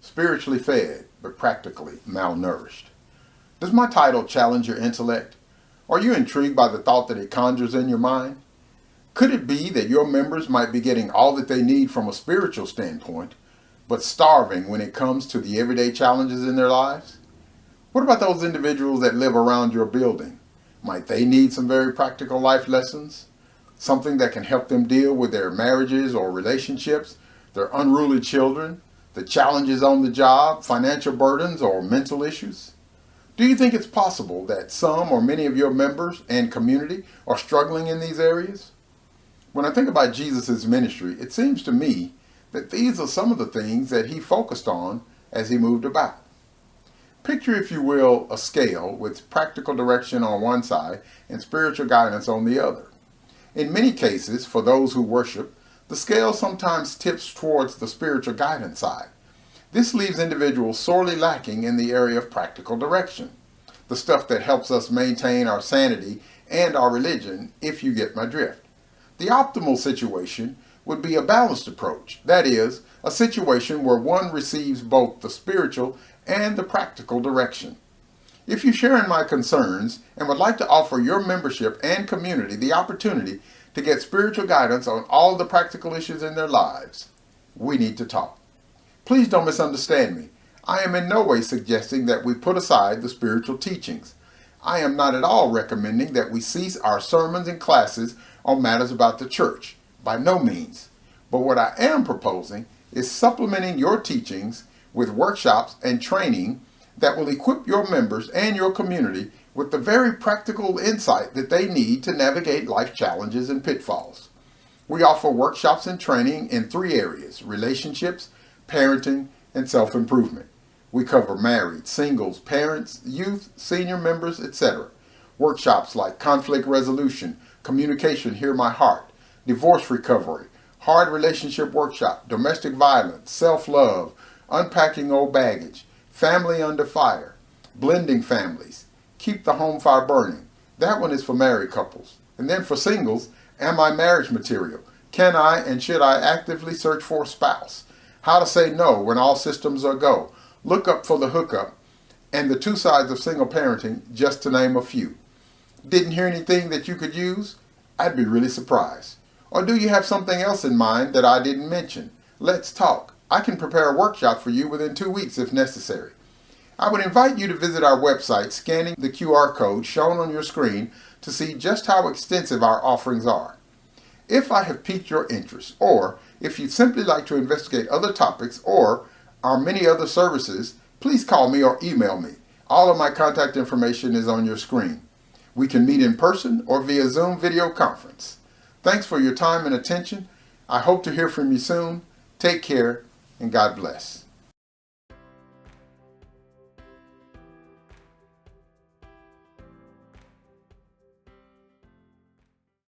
spiritually fed, but practically malnourished. Does my title challenge your intellect? Are you intrigued by the thought that it conjures in your mind? Could it be that your members might be getting all that they need from a spiritual standpoint, but starving when it comes to the everyday challenges in their lives? What about those individuals that live around your building? Might they need some very practical life lessons? Something that can help them deal with their marriages or relationships, their unruly children, the challenges on the job, financial burdens, or mental issues? Do you think it's possible that some or many of your members and community are struggling in these areas? When I think about Jesus' ministry, it seems to me that these are some of the things that he focused on as he moved about. Picture, if you will, a scale with practical direction on one side and spiritual guidance on the other. In many cases, for those who worship, the scale sometimes tips towards the spiritual guidance side. This leaves individuals sorely lacking in the area of practical direction, the stuff that helps us maintain our sanity and our religion, if you get my drift. The optimal situation would be a balanced approach, that is, a situation where one receives both the spiritual and the practical direction. If you share in my concerns and would like to offer your membership and community the opportunity to get spiritual guidance on all the practical issues in their lives, we need to talk. Please don't misunderstand me. I am in no way suggesting that we put aside the spiritual teachings. I am not at all recommending that we cease our sermons and classes on matters about the church. By no means. But what I am proposing is supplementing your teachings with workshops and training that will equip your members and your community with the very practical insight that they need to navigate life challenges and pitfalls. We offer workshops and training in 3 areas: relationships, parenting, and self-improvement. We cover married, singles, parents, youth, senior members, etc. Workshops like conflict resolution, communication, hear my heart, divorce recovery, hard relationship workshop, domestic violence, self-love, unpacking old baggage, family under fire, blending families, keep the home fire burning. That one is for married couples. And then for singles, am I marriage material? Can I and should I actively search for a spouse? How to say no when all systems are go. Look up for the hookup, and the 2 sides of single parenting, just to name a few. Didn't hear anything that you could use? I'd be really surprised. Or do you have something else in mind that I didn't mention? Let's talk. I can prepare a workshop for you within 2 weeks if necessary. I would invite you to visit our website, scanning the QR code shown on your screen to see just how extensive our offerings are. If I have piqued your interest, or if you'd simply like to investigate other topics or our many other services, please call me or email me. All of my contact information is on your screen. We can meet in person or via Zoom video conference. Thanks for your time and attention. I hope to hear from you soon. Take care, and God bless.